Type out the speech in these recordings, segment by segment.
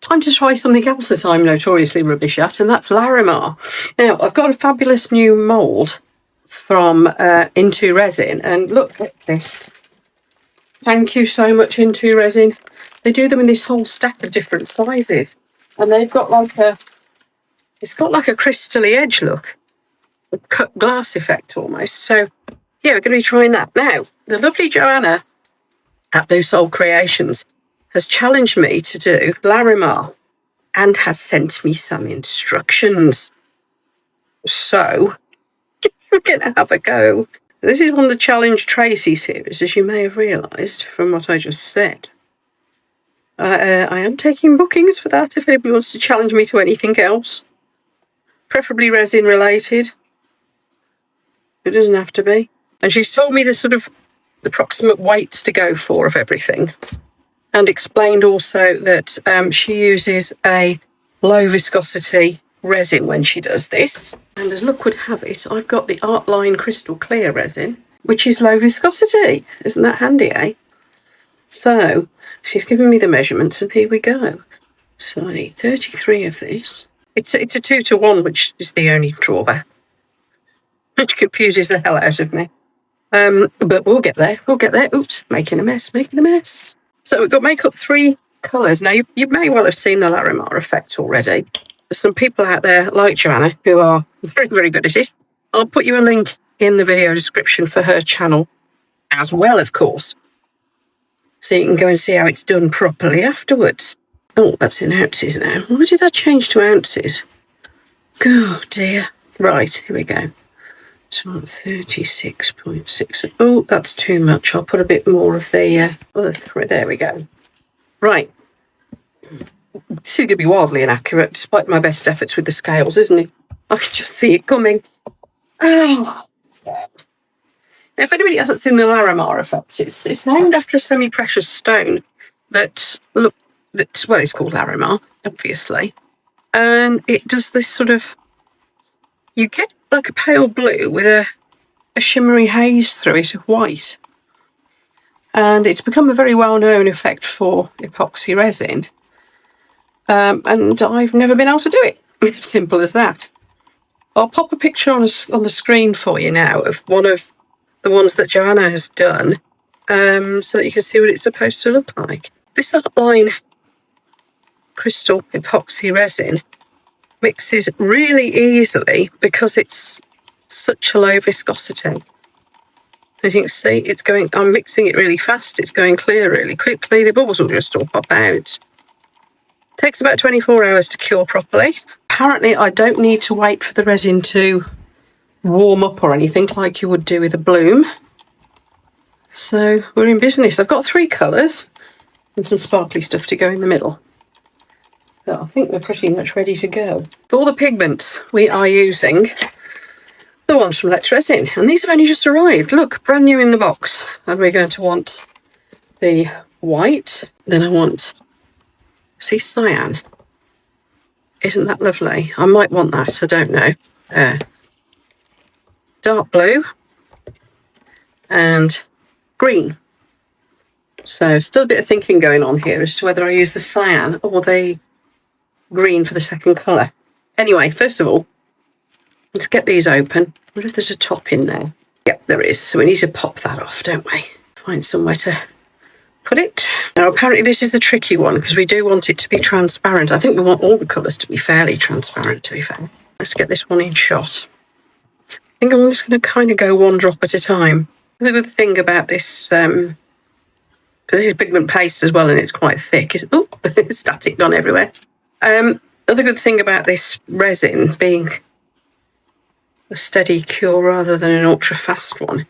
time to try something else that I'm notoriously rubbish at, and that's Larimar. Now, I've got a fabulous new mould from Into Resin, and look at this. Thank you so much, Into Resin. They do them in this whole stack of different sizes, and they've got like it's got like a crystally edge look, a cut glass effect almost. So yeah, we're going to be trying that. Now, the lovely Johanna at Blue Soul Creations has challenged me to do Larimar and has sent me some instructions. So we're going to have a go. This is one of the Challenge Tracy series, as you may have realised from what I just said. I am taking bookings for that if anybody wants to challenge me to anything else. Preferably resin related. It doesn't have to be. And she's told me the sort of approximate weights to go for of everything. And explained also that she uses a low viscosity resin when she does this. And as luck would have it, I've got the Artline Crystal Clear resin, which is low viscosity. Isn't that handy, eh? So she's given me the measurements, and here we go. So I need 33 of this. It's a 2-to-1, which is the only drawback, which confuses the hell out of me. But we'll get there. We'll get there. Oops, making a mess. So we've got make up 3 colours. Now, you may well have seen the Larimar Effect already. There's some people out there like Johanna who are very, very good at it. I'll put you a link in the video description for her channel as well, of course, so you can go and see how it's done properly afterwards. Oh, that's in ounces now. Why did that change to ounces? Oh, dear. Right, here we go. So 36.6. Oh, that's too much. I'll put a bit more of the other thread. There we go. Right. This is going to be wildly inaccurate, despite my best efforts with the scales, isn't it? I can just see it coming. Oh. Now, if anybody hasn't seen the Larimar Effect, it's named after a semi-precious stone well, it's called Larimar, obviously. And it does this sort of, you get like a pale blue with a shimmery haze through it of white. And it's become a very well-known effect for epoxy resin. And I've never been able to do it. It's simple as that. I'll pop a picture on the screen for you now of one of the ones that Johanna has done, so that you can see what it's supposed to look like. This Artline Crystal Epoxy Resin mixes really easily because it's such a low viscosity. You can see I'm mixing it really fast, it's going clear really quickly, the bubbles will just all pop out. Takes about 24 hours to cure properly. Apparently I don't need to wait for the resin to warm up or anything like you would do with a bloom. So we're in business. I've got 3 colours and some sparkly stuff to go in the middle. So I think we're pretty much ready to go. For the pigments we are using the ones from Let's Resin, and these have only just arrived. Look, brand new in the box. And we're going to want the white, then I want, see, cyan. Isn't that lovely? I might want that, I don't know. Dark blue and green. So still a bit of thinking going on here as to whether I use the cyan or the green for the second colour. Anyway, first of all, let's get these open. I wonder if there's a top in there. Yep, there is. So we need to pop that off, don't we? Find somewhere to put it. Now, apparently this is the tricky one because we do want it to be transparent. I think we want all the colours to be fairly transparent, to be fair. Let's get this one in shot. I think I'm just going to kind of go one drop at a time. The good thing about this, because this is pigment paste as well and it's quite thick, is, oh, it's static gone everywhere. Other good thing about this resin being a steady cure rather than an ultra fast one,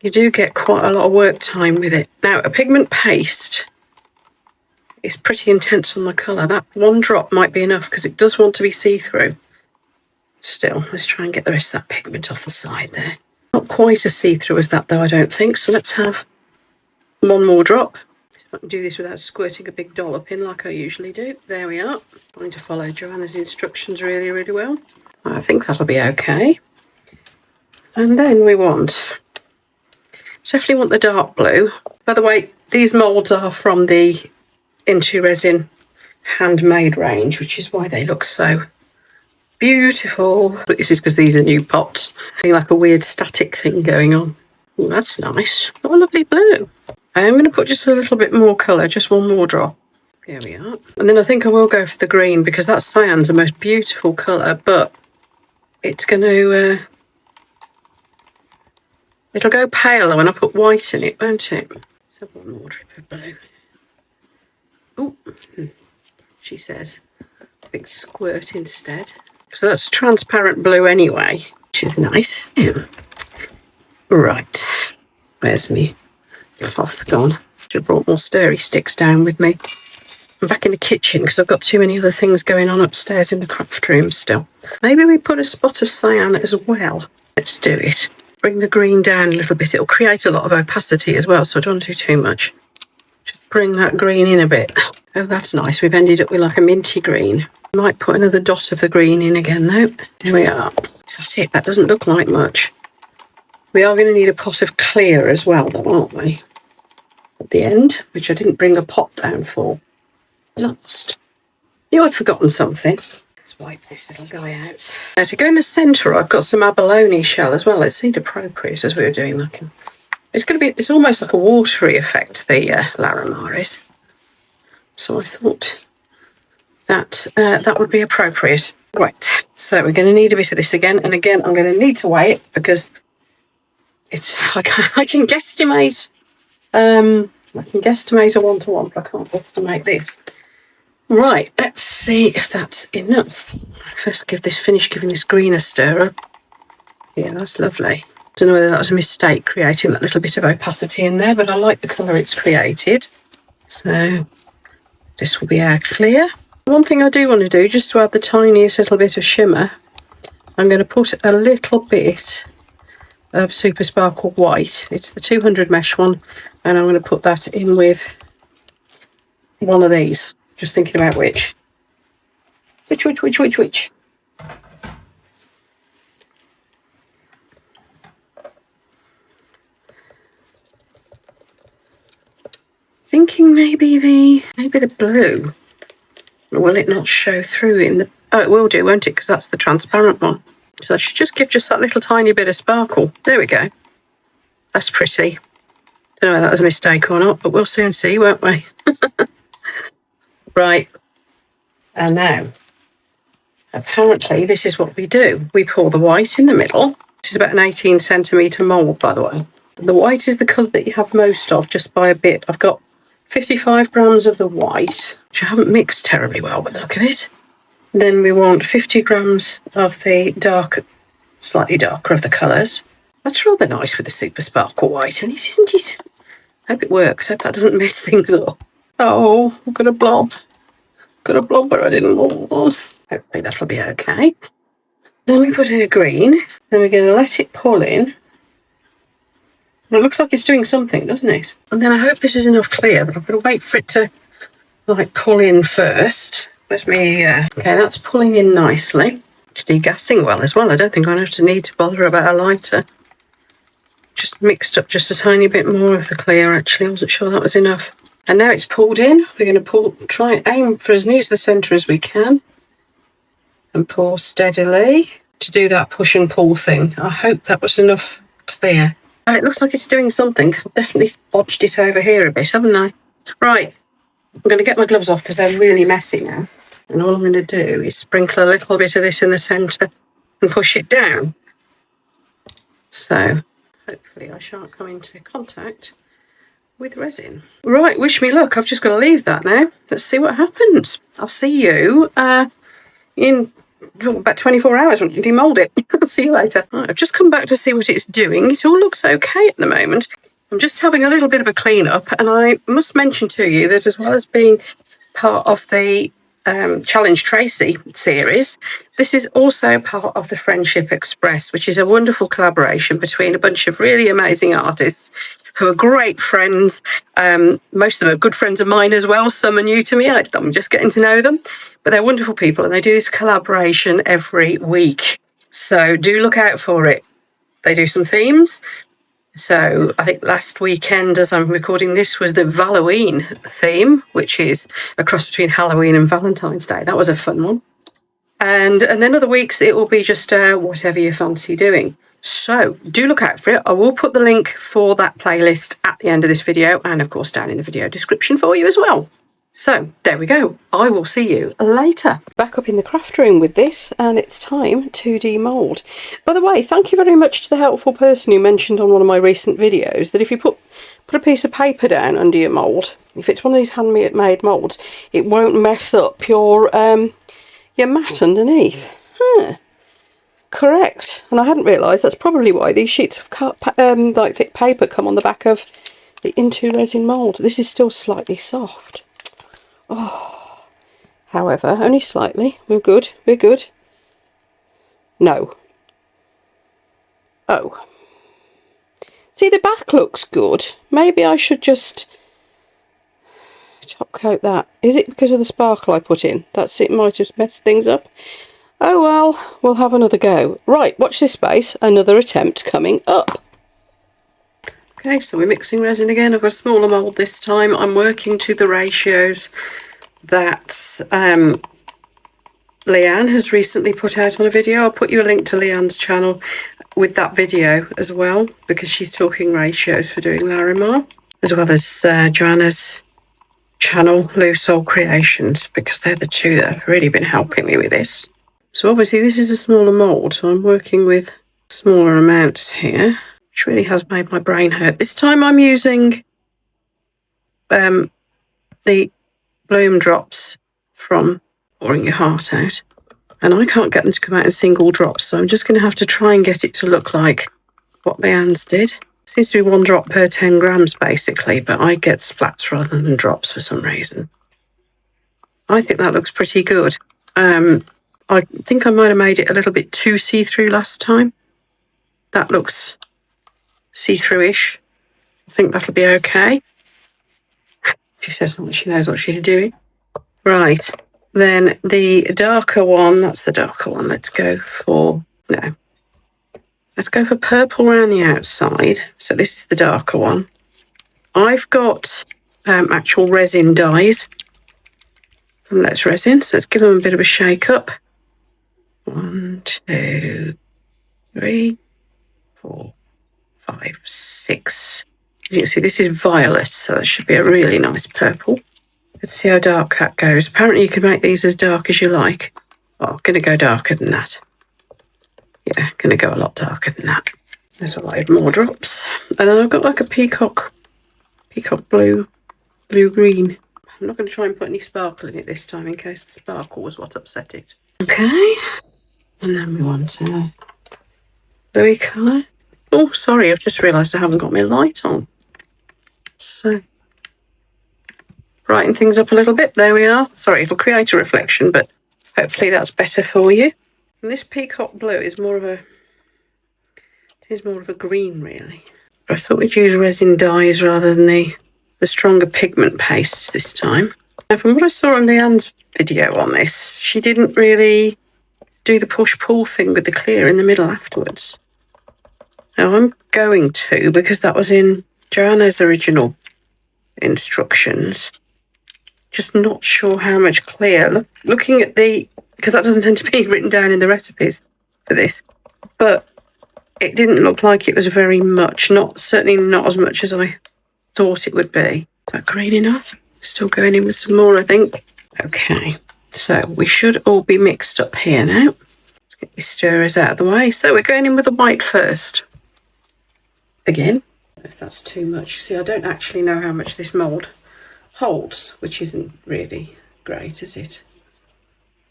you do get quite a lot of work time with it. Now, a pigment paste is pretty intense on the colour. That one drop might be enough because it does want to be see-through. Still, let's try and get the rest of that pigment off the side there. Not quite as see-through as that though, I don't think, so let's have one more drop. See if I can do this without squirting a big dollop in like I usually do. There we are. Trying to follow Johanna's instructions really, really well. I think that'll be okay. And then we definitely want the dark blue. By the way, these moulds are from the Into Resin handmade range, which is why they look so beautiful. But this is because these are new pots. Like a weird static thing going on. Oh, that's nice. What a lovely blue. I'm going to put just a little bit more colour, just one more drop. There we are. And then I think I will go for the green because that cyan's the most beautiful colour, but it's going to... it'll go paler when I put white in it, won't it? Let's have one more drip of blue. Oh, she says. A big squirt instead. So that's transparent blue anyway, which is nice, isn't it? Right. Where's me cloth gone? Should have brought more stirry sticks down with me. I'm back in the kitchen because I've got too many other things going on upstairs in the craft room still. Maybe we put a spot of cyan as well. Let's do it. Bring the green down a little bit. It'll create a lot of opacity as well, so I don't want to do too much. Just bring that green in a bit. Oh, that's nice. We've ended up with like a minty green. Might put another dot of the green in again though. Here we are. Is that it? That doesn't look like much. We are going to need a pot of clear as well though, aren't we? At the end, which I didn't bring a pot down for. Lost. Knew I'd forgotten something. Let's wipe this little guy out. Now to go in the centre, I've got some abalone shell as well. It seemed appropriate as we were doing that. It's almost like a watery effect, the Larimar is. So I thought that that would be appropriate. Right, so we're going to need a bit of this again, and again I'm going to need to weigh it because I can guesstimate a 1-to-1, but I can't estimate this. Right, let's see if that's enough. First finish giving this green a stir up. Yeah, that's lovely. Don't know whether that was a mistake creating that little bit of opacity in there, but I like the colour it's created. So this will be our clear. One thing I do want to do, just to add the tiniest little bit of shimmer, I'm going to put a little bit of Super Sparkle White. It's the 200 mesh one, and I'm going to put that in with one of these. Just thinking about which. Which? Thinking maybe the blue. Or will it not show through in the... Oh, it will do, won't it? Because that's the transparent one. So that should just give that little tiny bit of sparkle. There we go. That's pretty. Don't know whether that was a mistake or not, but we'll soon see, won't we? Right. And now, apparently this is what we do. We pour the white in the middle. This is about an 18 centimetre mould, by the way. The white is the colour that you have most of, just by a bit. I've got 55 grams of the white, which I haven't mixed terribly well by the look of it. Then we want 50 grams of the slightly darker of the colours. That's rather nice with the Super Sparkle White in it, isn't it? Hope it works. Hope that doesn't mess things up. Oh, I've got a blob. Got a blob where I didn't want one. Hopefully that'll be okay. Then we put our green. Then we're going to let it pull in. It looks like it's doing something, doesn't it? And then I hope this is enough clear, but I'm going to wait for it to like pull in first. Where's me? Okay, that's pulling in nicely. It's degassing well as well. I don't think I'm going to need to bother about a lighter. Just mixed up just a tiny bit more of the clear actually. I wasn't sure that was enough. And now it's pulled in. We're going to try and aim for as near to the centre as we can. And pour steadily to do that push and pull thing. I hope that was enough clear. Well, it looks like it's doing something. I've definitely bodged it over here a bit, haven't I? Right, I'm going to get my gloves off because they're really messy now. And all I'm going to do is sprinkle a little bit of this in the centre and push it down. So hopefully I shan't come into contact with resin. Right, wish me luck. I've just got to leave that now. Let's see what happens. I'll see you in about 24 hours when you demold it. I'll see you later. Right, I've just come back to see what it's doing. It all looks okay at the moment. I'm just having a little bit of a clean up, and I must mention to you that as well as being part of the Challenge Tracy series, this is also part of the Friendship Express, which is a wonderful collaboration between a bunch of really amazing artists who are great friends. Most of them are good friends of mine as well. Some are new to me. I'm just getting to know them. But they're wonderful people, and they do this collaboration every week. So do look out for it. They do some themes. So I think last weekend, as I'm recording this, was the Halloween theme, which is a cross between Halloween and Valentine's Day. That was a fun one. And then other weeks it will be just whatever you fancy doing. So do look out for it. I will put the link for that playlist at the end of this video, and of course down in the video description for you as well. So there we go. I will see you later. Back up in the craft room with this, and it's time to demold. By the way, thank you very much to the helpful person who mentioned on one of my recent videos that if you put a piece of paper down under your mould, if it's one of these handmade moulds, it won't mess up your mat underneath. Correct. And I hadn't realised that's probably why these sheets of like thick paper come on the back of the Into Resin mould. This is still slightly soft. Oh, however, only slightly. We're good. We're good. No. Oh. See, the back looks good. Maybe I should just top coat that. Is it because of the sparkle I put in? That's it. Might have messed things up. Oh well, we'll have another go. Right, watch this space. Another attempt coming up. Okay, so we're mixing resin again. I've got a smaller mould this time. I'm working to the ratios that Leanne has recently put out on a video. I'll put you a link to Leanne's channel with that video as well, because she's talking ratios for doing Larimar, as well as Johanna's channel, Loose Soul Creations, because they're the two that have really been helping me with this. So obviously this is a smaller mould, so I'm working with smaller amounts here, which really has made my brain hurt. This time I'm using the bloom drops from Pouring Your Heart Out, and I can't get them to come out in single drops, so I'm just going to have to try and get it to look like what Leanne's did. Seems to be 1 drop per 10 grams basically, but I get splats rather than drops for some reason. I think that looks pretty good. I think I might have made it a little bit too see-through last time. That looks see-through-ish. I think that'll be okay. She says she knows what she's doing. Right, then the darker one, that's the darker one. Let's go for purple around the outside. So this is the darker one. I've got actual resin dyes from Let's Resin, so let's give them a bit of a shake up. 1, 2, 3, 4, 5, 6. You can see this is violet, so that should be a really nice purple. Let's see how dark that goes. Apparently you can make these as dark as you like. Oh, I'm going to go darker than that. Yeah, going to go a lot darker than that. There's a lot more drops. And then I've got like a peacock blue, green. I'm not going to try and put any sparkle in it this time in case the sparkle was what upset it. Okay. And then we want a bluey colour. Oh, sorry, I've just realised I haven't got my light on. So, brighten things up a little bit. There we are. Sorry, it'll create a reflection, but hopefully that's better for you. And this peacock blue is more of a green, really. I thought we'd use resin dyes rather than the stronger pigment pastes this time. Now, from what I saw on Leanne's video on this, she didn't really do the push-pull thing with the clear in the middle afterwards. Now, I'm going to, because that was in Johanna's original instructions. Just not sure how much clear. Looking at because that doesn't tend to be written down in the recipes for this, but it didn't look like it was very much, certainly not as much as I thought it would be. Is that green enough? Still going in with some more, I think. Okay, so we should all be mixed up here now. Let's get these stirrers out of the way. So we're going in with the white first. Again, if that's too much. See, I don't actually know how much this mould holds, which isn't really great, is it?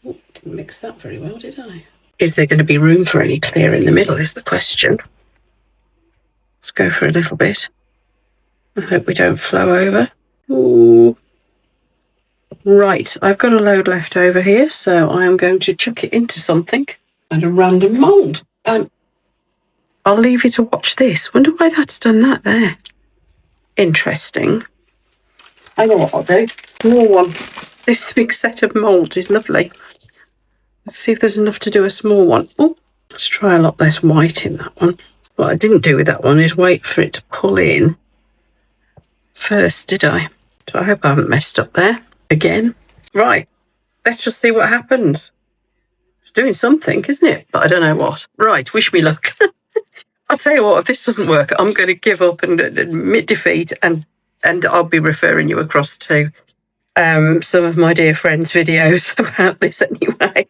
Oh, didn't mix that very well, did I? Is there going to be room for any clear in the middle is the question. Let's go for a little bit. I hope we don't flow over. Ooh. Right, I've got a load left over here, so I am going to chuck it into something and a random mould. I'll leave you to watch this. Wonder why that's done that there. Interesting. I know what I'll do. More one. This big set of moulds is lovely. Let's see if there's enough to do a small one. Oh, let's try a lot less white in that one. What I didn't do with that one is wait for it to pull in first, did I? So I hope I haven't messed up there again. Right, let's just see what happens. It's doing something, isn't it? But I don't know what. Right, wish me luck. I'll tell you what, if this doesn't work, I'm going to give up and admit defeat, and I'll be referring you across to some of my dear friends' videos about this anyway.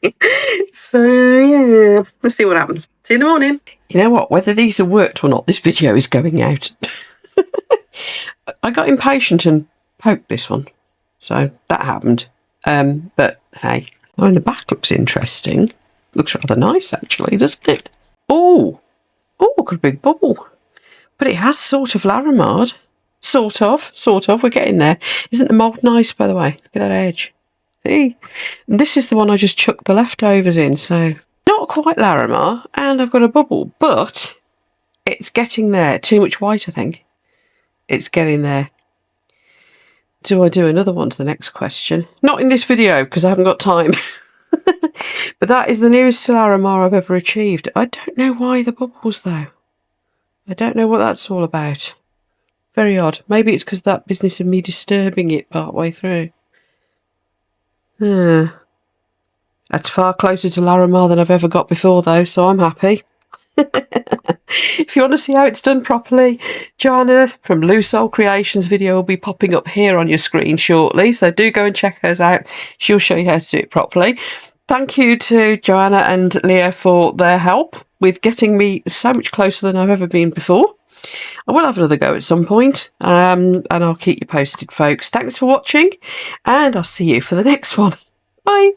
So, yeah, let's see what happens. See you in the morning. You know what? Whether these have worked or not, this video is going out. I got impatient and poked this one. So that happened. But hey, oh, and the back looks interesting. Looks rather nice, actually, doesn't it? Oh, got a big bubble. But it has sort of Larimar. Sort of. We're getting there. Isn't the mould nice, by the way? Look at that edge. See? And this is the one I just chucked the leftovers in, so not quite Larimar, and I've got a bubble, but it's getting there. Too much white, I think. It's getting there. Do I do another one to the next question? Not in this video, because I haven't got time. But that is the nearest Larimar I've ever achieved. I don't know why the bubbles, though. I don't know what that's all about. Very odd. Maybe it's because of that business of me disturbing it part way through. That's far closer to Larimar than I've ever got before, though, so I'm happy. If you want to see how it's done properly, Johanna from Loose Soul Creations video will be popping up here on your screen shortly, so do go and check hers out. She'll show you how to do it properly. Thank you to Johanna and Leah for their help with getting me so much closer than I've ever been before. I will have another go at some point, and I'll keep you posted, folks. Thanks for watching, and I'll see you for the next one. Bye.